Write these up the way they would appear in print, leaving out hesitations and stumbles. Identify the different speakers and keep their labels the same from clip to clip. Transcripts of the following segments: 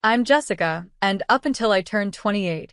Speaker 1: I'm Jessica, and up until I turned 28,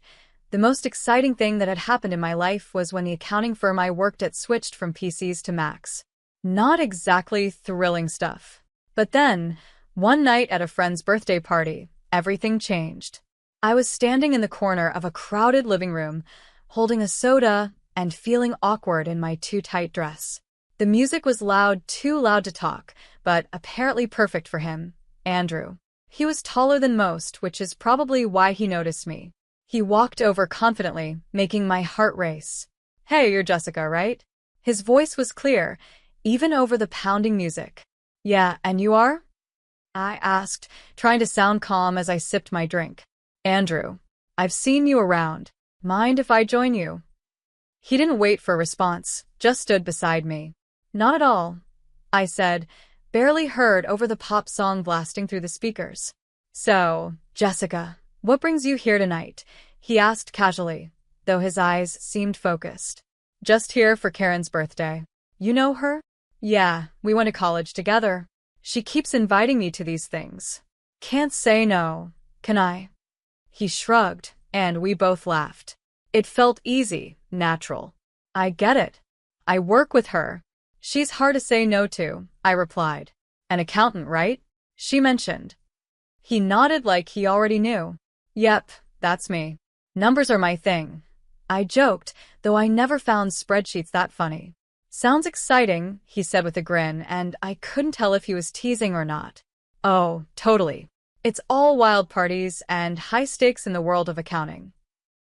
Speaker 1: the most exciting thing that had happened in my life was when the accounting firm I worked at switched from PCs to Macs. Not exactly thrilling stuff. But then, one night at a friend's birthday party, everything changed. I was standing in the corner of a crowded living room, holding a soda and feeling awkward in my too tight dress. The music was loud, too loud to talk, but apparently perfect for him, Andrew. He was taller than most, which is probably why he noticed me. He walked over confidently, making my heart race. "Hey, you're Jessica, right?" His voice was clear, even over the pounding music. "Yeah, and you are?" I asked, trying to sound calm as I sipped my drink. "Andrew, I've seen you around. Mind if I join you?" He didn't wait for a response, just stood beside me. "Not at all," I said, barely heard over the pop song blasting through the speakers. "So, Jessica, what brings you here tonight?" he asked casually, though his eyes seemed focused. "Just here for Karen's birthday. You know her?" "Yeah, we went to college together. She keeps inviting me to these things. Can't say no, can I?" He shrugged, and we both laughed. It felt easy, natural. "I get it. I work with her. She's hard to say no to," I replied. "An accountant, right?" she mentioned. He nodded like he already knew. "Yep, that's me. Numbers are my thing," I joked, though I never found spreadsheets that funny. "Sounds exciting," he said with a grin, and I couldn't tell if he was teasing or not. "Oh, totally. It's all wild parties and high stakes in the world of accounting."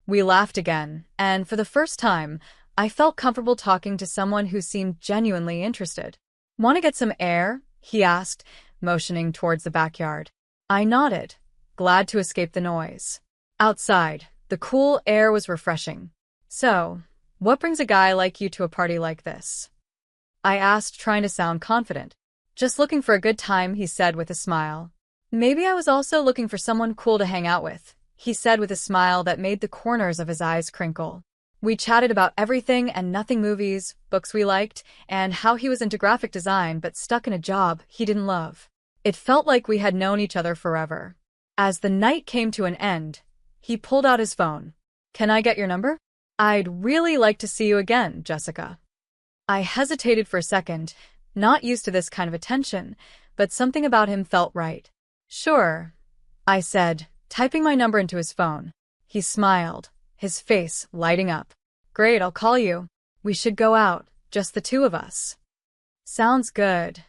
Speaker 1: We laughed again, and for the first time, I felt comfortable talking to someone who seemed genuinely interested. "Want to get some air?" he asked, motioning towards the backyard. I nodded, glad to escape the noise. Outside, the cool air was refreshing. "So, what brings a guy like you to a party like this?" I asked, trying to sound confident. "Just looking for a good time," he said with a smile. "Maybe I was also looking for someone cool to hang out with," he said with a smile that made the corners of his eyes crinkle. We chatted about everything and nothing: movies, books we liked, and how he was into graphic design but stuck in a job he didn't love. It felt like we had known each other forever. As the night came to an end, he pulled out his phone. "Can I get your number? I'd really like to see you again, Jessica." I hesitated for a second, not used to this kind of attention, but something about him felt right. "Sure," I said, typing my number into his phone. He smiled, his face lighting up. "Great, I'll call you. We should go out, just the two of us." "Sounds good,"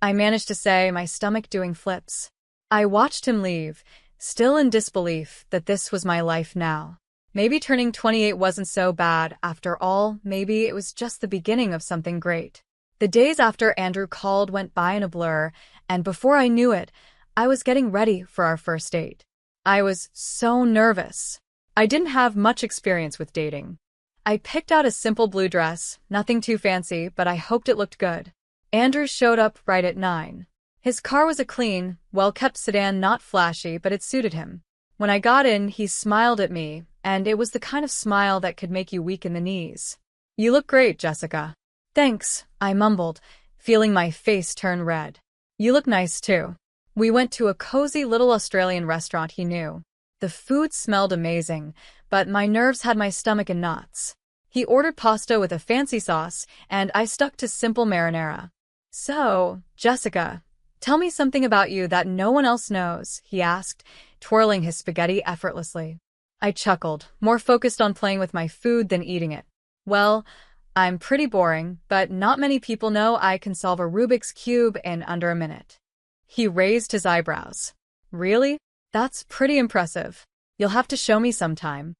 Speaker 1: I managed to say, my stomach doing flips. I watched him leave, still in disbelief that this was my life now. Maybe turning 28 wasn't so bad after all. Maybe it was just the beginning of something great. The days after Andrew called went by in a blur, and before I knew it, I was getting ready for our first date. I was so nervous. I didn't have much experience with dating. I picked out a simple blue dress, nothing too fancy, but I hoped it looked good. Andrew showed up right at 9. His car was a clean, well-kept sedan, not flashy, but it suited him. When I got in, he smiled at me, and it was the kind of smile that could make you weak in the knees. "You look great, Jessica." "Thanks," I mumbled, feeling my face turn red. "You look nice too." We went to a cozy little Australian restaurant he knew. The food smelled amazing, but my nerves had my stomach in knots. He ordered pasta with a fancy sauce, and I stuck to simple marinara. "So, Jessica, tell me something about you that no one else knows," he asked, twirling his spaghetti effortlessly. I chuckled, more focused on playing with my food than eating it. "Well, I'm pretty boring, but not many people know I can solve a Rubik's Cube in under a minute." He raised his eyebrows. "Really? That's pretty impressive. You'll have to show me sometime."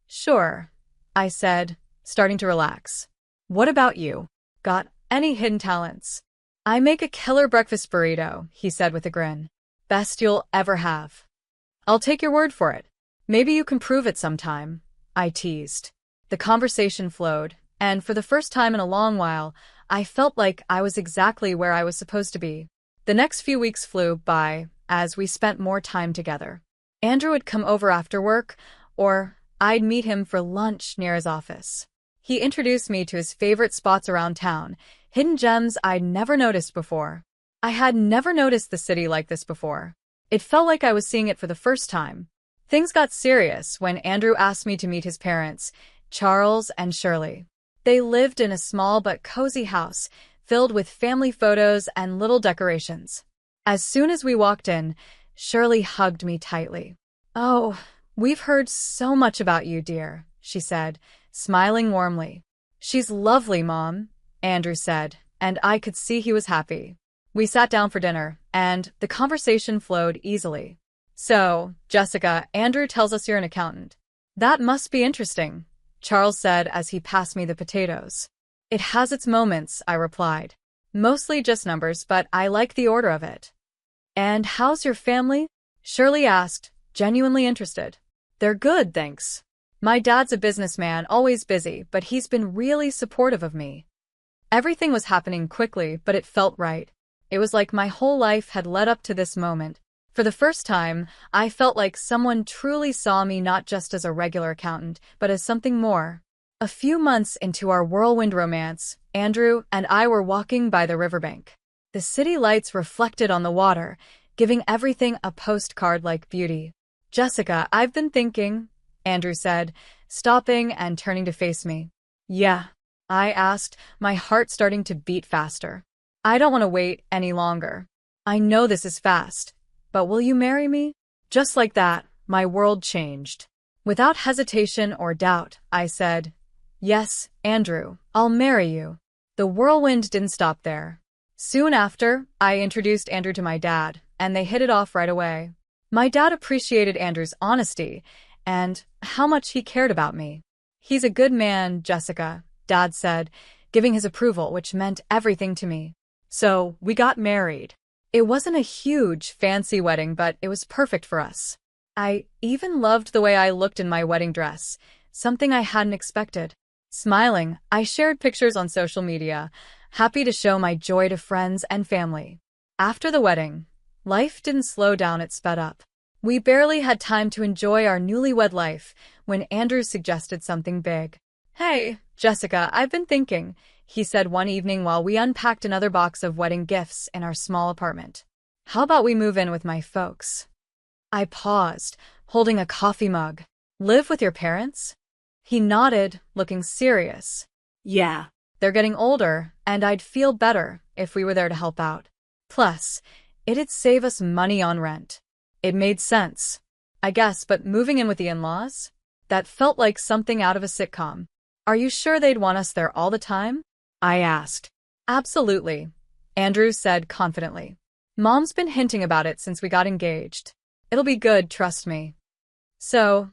Speaker 1: "Sure," I said, starting to relax. "What about you? Got any hidden talents?" "I make a killer breakfast burrito," he said with a grin. "Best you'll ever have." "I'll take your word for it. Maybe you can prove it sometime," I teased. The conversation flowed, and for the first time in a long while, I felt like I was exactly where I was supposed to be. The next few weeks flew by as we spent more time together. Andrew would come over after work, or I'd meet him for lunch near his office. He introduced me to his favorite spots around town, hidden gems I'd never noticed before. I had never noticed the city like this before. It felt like I was seeing it for the first time. Things got serious when Andrew asked me to meet his parents, Charles and Shirley. They lived in a small but cozy house, filled with family photos and little decorations. As soon as we walked in, Shirley hugged me tightly. "Oh, we've heard so much about you, dear," she said, smiling warmly. "She's lovely, Mom," Andrew said, and I could see he was happy. We sat down for dinner, and the conversation flowed easily. "So, Jessica, Andrew tells us you're an accountant." "That must be interesting," Charles said as he passed me the potatoes. "It has its moments," I replied. "Mostly just numbers, but I like the order of it." "And how's your family?" Shirley asked, genuinely interested. "They're good, thanks. My dad's a businessman, always busy, but he's been really supportive of me." Everything was happening quickly, but it felt right. It was like my whole life had led up to this moment. For the first time, I felt like someone truly saw me not just as a regular accountant, but as something more. A few months into our whirlwind romance, Andrew and I were walking by the riverbank. The city lights reflected on the water, giving everything a postcard-like beauty. "Jessica, I've been thinking," Andrew said, stopping and turning to face me. "Yeah?" I asked, my heart starting to beat faster. "I don't want to wait any longer. I know this is fast, but will you marry me?" Just like that, my world changed. Without hesitation or doubt, I said, "Yes, Andrew, I'll marry you." The whirlwind didn't stop there. Soon after, I introduced Andrew to my dad, and they hit it off right away. My dad appreciated Andrew's honesty and how much he cared about me. "He's a good man, Jessica," Dad said, giving his approval, which meant everything to me. So, we got married. It wasn't a huge, fancy wedding, but it was perfect for us. I even loved the way I looked in my wedding dress, something I hadn't expected. Smiling, I shared pictures on social media, happy to show my joy to friends and family. After the wedding, life didn't slow down, it sped up. We barely had time to enjoy our newlywed life when Andrew suggested something big. "Hey, Jessica, I've been thinking," he said one evening while we unpacked another box of wedding gifts in our small apartment. "How about we move in with my folks?" I paused, holding a coffee mug. "Live with your parents?" He nodded, looking serious. "Yeah. They're getting older, and I'd feel better if we were there to help out. Plus, it'd save us money on rent." It made sense, I guess, but moving in with the in-laws? That felt like something out of a sitcom. "Are you sure they'd want us there all the time?" I asked. "Absolutely," Andrew said confidently. "Mom's been hinting about it since we got engaged. It'll be good, trust me." So,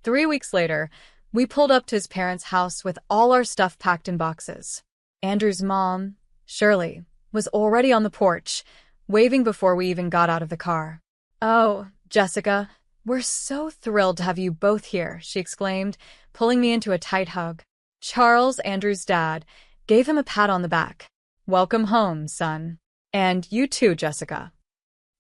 Speaker 1: 3 weeks later, we pulled up to his parents' house with all our stuff packed in boxes. Andrew's mom, Shirley, was already on the porch, waving before we even got out of the car. "Oh, Jessica, we're so thrilled to have you both here," she exclaimed, pulling me into a tight hug. Charles, Andrew's dad, gave him a pat on the back. "Welcome home, son. And you too, Jessica."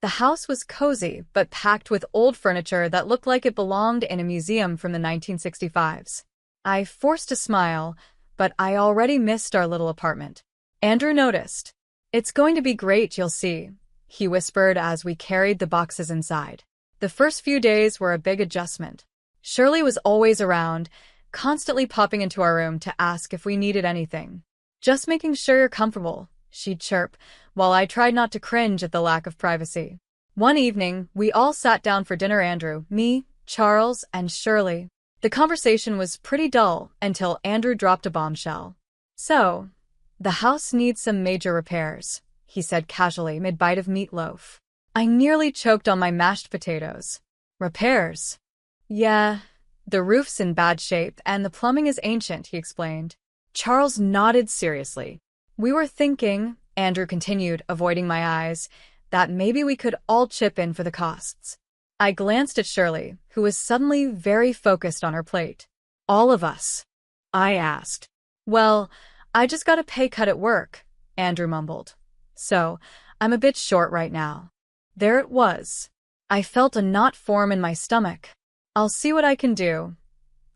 Speaker 1: The house was cozy, but packed with old furniture that looked like it belonged in a museum from the 1965s. I forced a smile, but I already missed our little apartment. Andrew noticed. "It's going to be great, you'll see," he whispered as we carried the boxes inside. The first few days were a big adjustment. Shirley was always around, constantly popping into our room to ask if we needed anything. "Just making sure you're comfortable," she'd chirp, while I tried not to cringe at the lack of privacy. One evening, we all sat down for dinner, Andrew, me, Charles, and Shirley. The conversation was pretty dull until Andrew dropped a bombshell. "So, the house needs some major repairs," he said casually mid-bite of meatloaf. I nearly choked on my mashed potatoes. "Repairs?" "Yeah, the roof's in bad shape and the plumbing is ancient," he explained. Charles nodded seriously. "We were thinking," Andrew continued, avoiding my eyes, "that maybe we could all chip in for the costs." I glanced at Shirley, who was suddenly very focused on her plate. "All of us?" I asked. "Well, I just got a pay cut at work," Andrew mumbled. "So, I'm a bit short right now." There it was. I felt a knot form in my stomach. "I'll see what I can do,"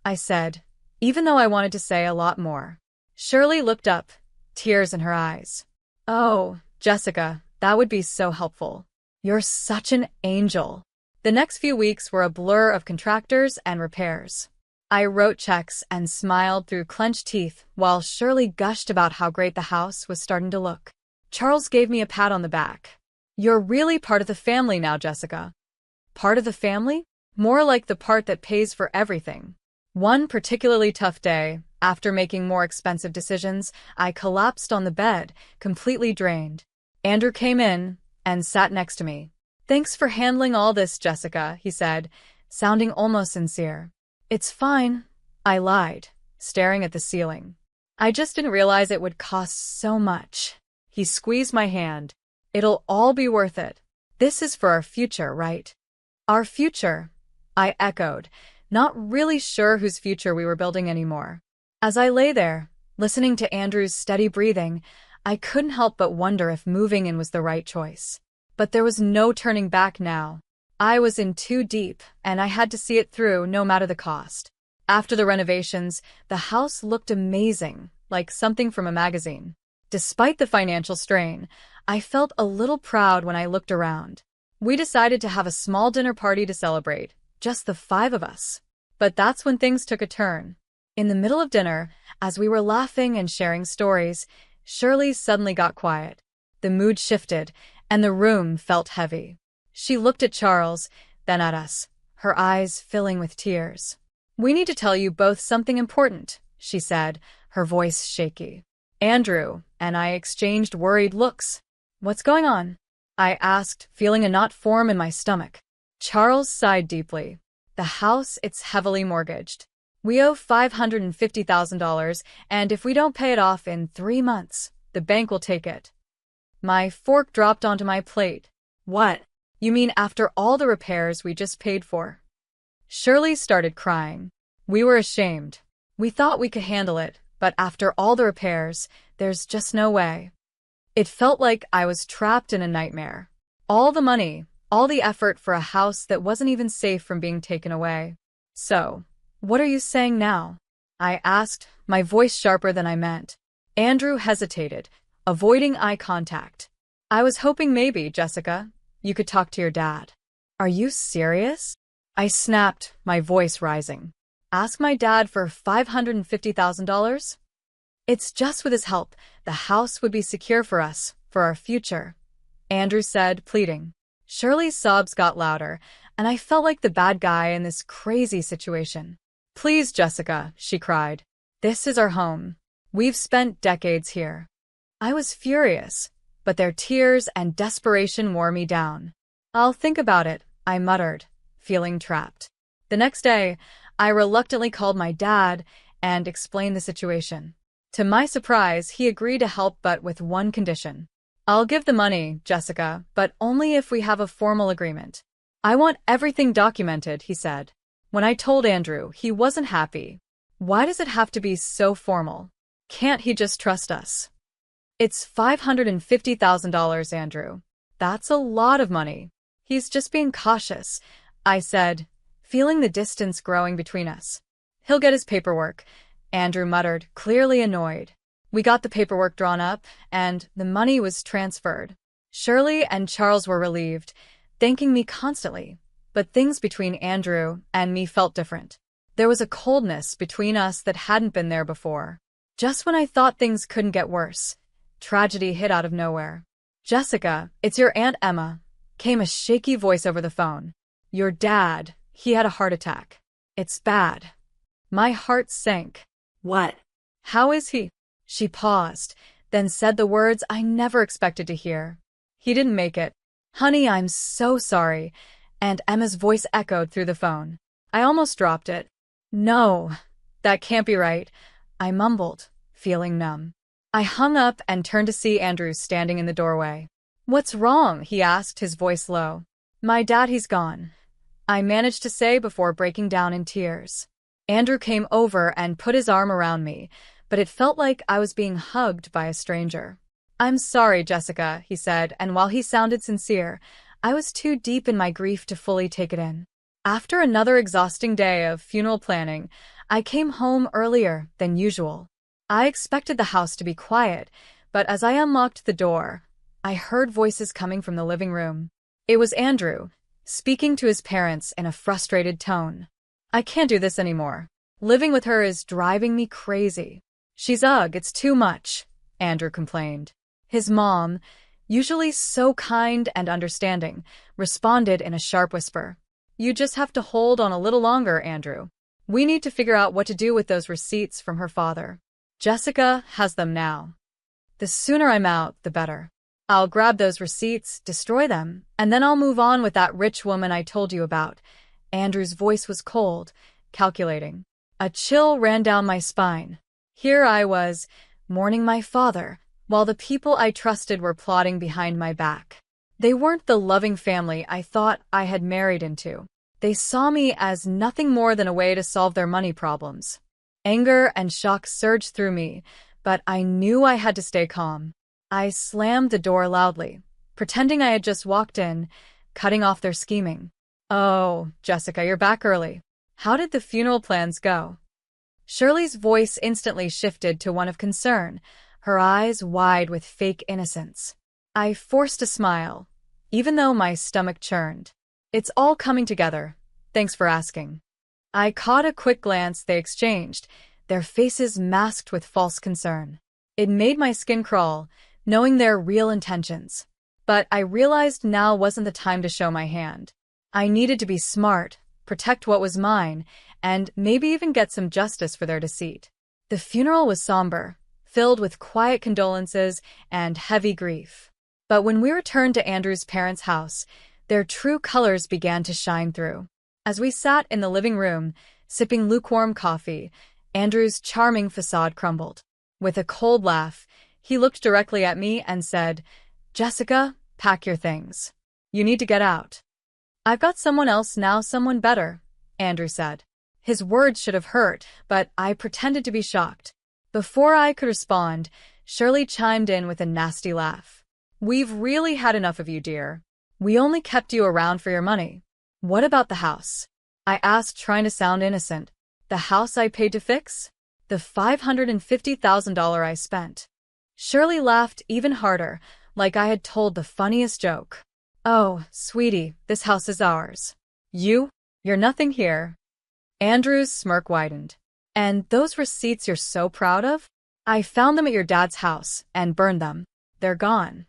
Speaker 1: I said, even though I wanted to say a lot more. Shirley looked up, tears in her eyes. "Oh, Jessica, that would be so helpful." You're such an angel. The next few weeks were a blur of contractors and repairs. I wrote checks and smiled through clenched teeth while Shirley gushed about how great the house was starting to look. Charles gave me a pat on the back. You're really part of the family now, Jessica. Part of the family? More like the part that pays for everything. One particularly tough day, after making more expensive decisions, I collapsed on the bed, completely drained. Andrew came in and sat next to me. Thanks for handling all this, Jessica, he said, sounding almost sincere. It's fine, I lied, staring at the ceiling. I just didn't realize it would cost so much. He squeezed my hand. It'll all be worth it. This is for our future, right? Our future, I echoed, not really sure whose future we were building anymore. As I lay there, listening to Andrew's steady breathing, I couldn't help but wonder if moving in was the right choice. But there was no turning back now. I was in too deep, and I had to see it through no matter the cost. After the renovations, the house looked amazing, like something from a magazine. Despite the financial strain, I felt a little proud when I looked around. We decided to have a small dinner party to celebrate, just the 5 of us. But that's when things took a turn. In the middle of dinner, as we were laughing and sharing stories, Shirley suddenly got quiet. The mood shifted, and the room felt heavy. She looked at Charles, then at us, her eyes filling with tears. We need to tell you both something important, she said, her voice shaky. Andrew and I exchanged worried looks. What's going on? I asked, feeling a knot form in my stomach. Charles sighed deeply. The house, it's heavily mortgaged. We owe $550,000, and if we don't pay it off in 3 months, the bank will take it. My fork dropped onto my plate. What? You mean after all the repairs we just paid for? Shirley started crying. We were ashamed. We thought we could handle it, but after all the repairs, there's just no way. It felt like I was trapped in a nightmare. All the money, all the effort for a house that wasn't even safe from being taken away. So, what are you saying now? I asked, my voice sharper than I meant. Andrew hesitated, avoiding eye contact. I was hoping maybe, Jessica, you could talk to your dad. Are you serious? I snapped, my voice rising. Ask my dad for $550,000? It's just with his help, the house would be secure for us, for our future, Andrew said, pleading. Shirley's sobs got louder, and I felt like the bad guy in this crazy situation. Please, Jessica, she cried. This is our home. We've spent decades here. I was furious, but their tears and desperation wore me down. I'll think about it, I muttered, feeling trapped. The next day, I reluctantly called my dad and explained the situation. To my surprise, he agreed to help, but with one condition. I'll give the money, Jessica, but only if we have a formal agreement. I want everything documented, he said. When I told Andrew, he wasn't happy. Why does it have to be so formal? Can't he just trust us? It's $550,000, Andrew. That's a lot of money. He's just being cautious, I said, feeling the distance growing between us. He'll get his paperwork, Andrew muttered, clearly annoyed. We got the paperwork drawn up, and the money was transferred. Shirley and Charles were relieved, thanking me constantly, but things between Andrew and me felt different. There was a coldness between us that hadn't been there before. Just when I thought things couldn't get worse, tragedy hit out of nowhere. Jessica, it's your Aunt Emma, came a shaky voice over the phone. Your dad, he had a heart attack. It's bad. My heart sank.
Speaker 2: What?
Speaker 1: How is he? She paused, then said the words I never expected to hear. He didn't make it. Honey, I'm so sorry. And Emma's voice echoed through the phone. I almost dropped it. No, that can't be right, I mumbled, feeling numb. I hung up and turned to see Andrew standing in the doorway. What's wrong? He asked, his voice low. My dad, he's gone, I managed to say before breaking down in tears. Andrew came over and put his arm around me, but it felt like I was being hugged by a stranger. I'm sorry, Jessica, he said, and while he sounded sincere, I was too deep in my grief to fully take it in. After another exhausting day of funeral planning, I came home earlier than usual. I expected the house to be quiet, but as I unlocked the door, I heard voices coming from the living room. It was Andrew, speaking to his parents in a frustrated tone. I can't do this anymore. Living with her is driving me crazy. She's ugh, it's too much, Andrew complained. His mom, usually so kind and understanding, responded in a sharp whisper. You just have to hold on a little longer, Andrew. We need to figure out what to do with those receipts from her father. Jessica has them now. The sooner I'm out, the better. I'll grab those receipts, destroy them, and then I'll move on with that rich woman I told you about. Andrew's voice was cold, calculating. A chill ran down my spine. Here I was, mourning my father, while the people I trusted were plotting behind my back. They weren't the loving family I thought I had married into. They saw me as nothing more than a way to solve their money problems. Anger and shock surged through me, but I knew I had to stay calm. I slammed the door loudly, pretending I had just walked in, cutting off their scheming. Oh, Jessica, you're back early. How did the funeral plans go? Shirley's voice instantly shifted to one of concern, her eyes wide with fake innocence. I forced a smile, even though my stomach churned. It's all coming together. Thanks for asking. I caught a quick glance they exchanged, their faces masked with false concern. It made my skin crawl, knowing their real intentions. But I realized now wasn't the time to show my hand. I needed to be smart, protect what was mine, and maybe even get some justice for their deceit. The funeral was somber, filled with quiet condolences and heavy grief. But when we returned to Andrew's parents' house, their true colors began to shine through. As we sat in the living room, sipping lukewarm coffee, Andrew's charming facade crumbled. With a cold laugh, he looked directly at me and said, Jessica, pack your things. You need to get out. I've got someone else now, someone better, Andrew said. His words should have hurt, but I pretended to be shocked. Before I could respond, Shirley chimed in with a nasty laugh. We've really had enough of you, dear. We only kept you around for your money. What about the house? I asked, trying to sound innocent. The house I paid to fix? The $550,000 I spent. Shirley laughed even harder, like I had told the funniest joke. Oh, sweetie, this house is ours. You're nothing here. Andrew's smirk widened. And those receipts you're so proud of? I found them at your dad's house and burned them. They're gone.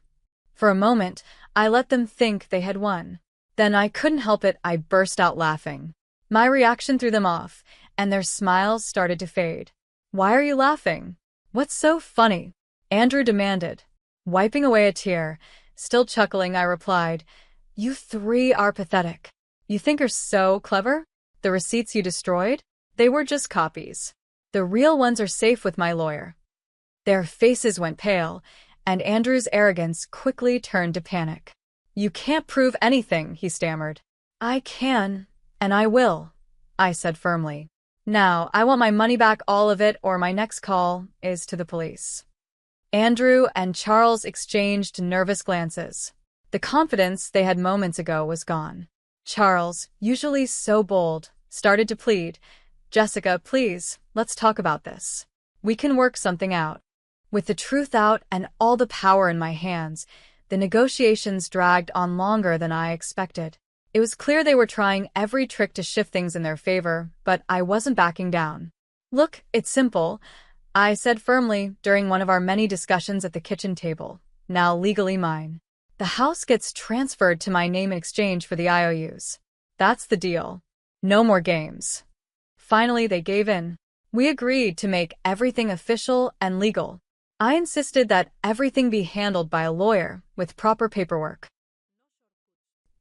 Speaker 1: For a moment, I let them think they had won. Then I couldn't help it, I burst out laughing. My reaction threw them off, and their smiles started to fade. Why are you laughing? What's so funny? Andrew demanded. Wiping away a tear, still chuckling, I replied, You three are pathetic. You think you're so clever? The receipts you destroyed? They were just copies. The real ones are safe with my lawyer. Their faces went pale, and Andrew's arrogance quickly turned to panic. You can't prove anything, he stammered. I can, and I will, I said firmly. Now, I want my money back, all of it, or my next call is to the police. Andrew and Charles exchanged nervous glances. The confidence they had moments ago was gone. Charles, usually so bold, started to plead, Jessica, please, let's talk about this. We can work something out. With the truth out and all the power in my hands, the negotiations dragged on longer than I expected. It was clear they were trying every trick to shift things in their favor, but I wasn't backing down. Look, it's simple, I said firmly during one of our many discussions at the kitchen table, now legally mine. The house gets transferred to my name in exchange for the IOUs. That's the deal. No more games. Finally, they gave in. We agreed to make everything official and legal. I insisted that everything be handled by a lawyer with proper paperwork.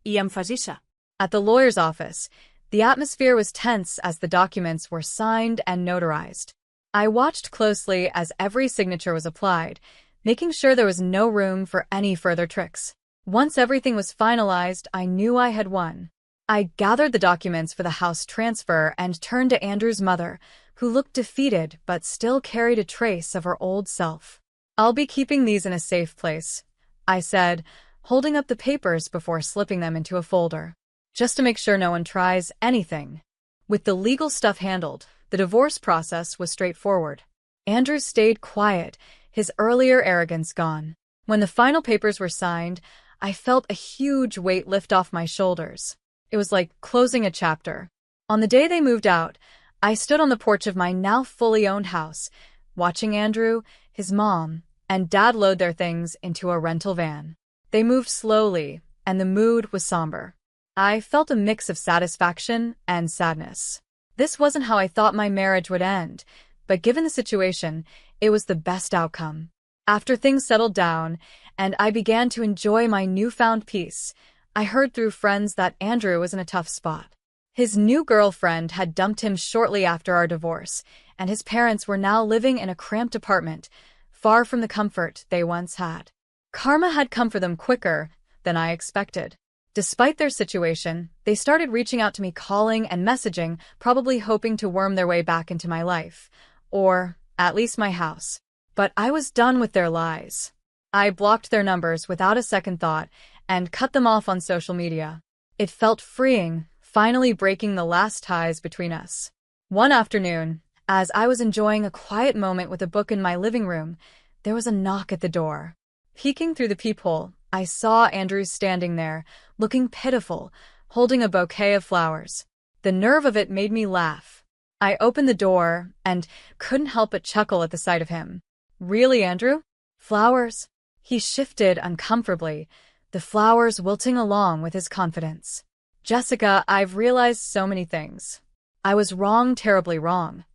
Speaker 2: I emfasissa.
Speaker 1: At the lawyer's office, the atmosphere was tense as the documents were signed and notarized. I watched closely as every signature was applied, making sure there was no room for any further tricks. Once everything was finalized, I knew I had won. I gathered the documents for the house transfer and turned to Andrew's mother, who looked defeated but still carried a trace of her old self. I'll be keeping these in a safe place, I said, holding up the papers before slipping them into a folder, just to make sure no one tries anything. With the legal stuff handled, the divorce process was straightforward. Andrew stayed quiet, his earlier arrogance gone. When the final papers were signed, I felt a huge weight lift off my shoulders. It was like closing a chapter. On the day they moved out, I stood on the porch of my now fully owned house, watching Andrew, his mom, and Dad load their things into a rental van. They moved slowly, and the mood was somber. I felt a mix of satisfaction and sadness. This wasn't how I thought my marriage would end, but given the situation, it was the best outcome. After things settled down, and I began to enjoy my newfound peace, I heard through friends that Andrew was in a tough spot. His new girlfriend had dumped him shortly after our divorce, and his parents were now living in a cramped apartment, far from the comfort they once had. Karma had come for them quicker than I expected. Despite their situation, they started reaching out to me, calling and messaging, probably hoping to worm their way back into my life, or at least my house. But I was done with their lies. I blocked their numbers without a second thought and cut them off on social media. It felt freeing, finally breaking the last ties between us. One afternoon, as I was enjoying a quiet moment with a book in my living room, there was a knock at the door. Peeking through the peephole, I saw Andrew standing there, looking pitiful, holding a bouquet of flowers. The nerve of it made me laugh. I opened the door and couldn't help but chuckle at the sight of him. "Really, Andrew? Flowers?" He shifted uncomfortably, the flowers wilting along with his confidence. "Jessica, I've realized so many things. I was wrong, terribly wrong.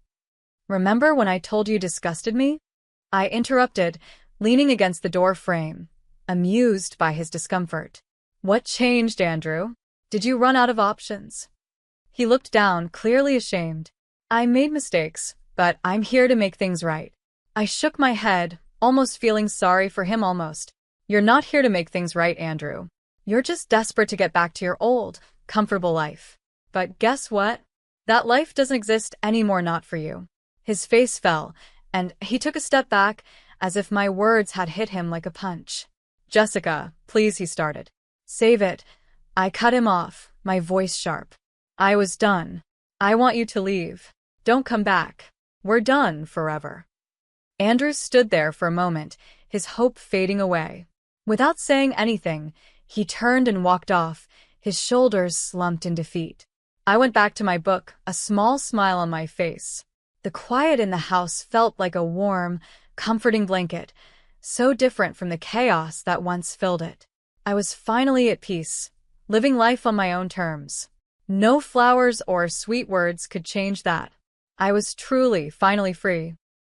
Speaker 1: Remember when I told you disgusted me?" I interrupted, leaning against the door frame, amused by his discomfort. "What changed, Andrew? Did you run out of options?" He looked down, clearly ashamed. "I made mistakes, but I'm here to make things right." I shook my head, almost feeling sorry for him almost. "You're not here to make things right, Andrew. You're just desperate to get back to your old, comfortable life. But guess what? That life doesn't exist anymore, not for you." His face fell, and he took a step back, as if my words had hit him like a punch. "Jessica, please," he started. "Save it." I cut him off, my voice sharp. "I was done. I want you to leave. Don't come back. We're done forever." Andrew stood there for a moment, his hope fading away. Without saying anything, he turned and walked off, his shoulders slumped in defeat. I went back to my book, a small smile on my face. The quiet in the house felt like a warm, comforting blanket, so different from the chaos that once filled it. I was finally at peace, living life on my own terms. No flowers or sweet words could change that. I was truly, finally free.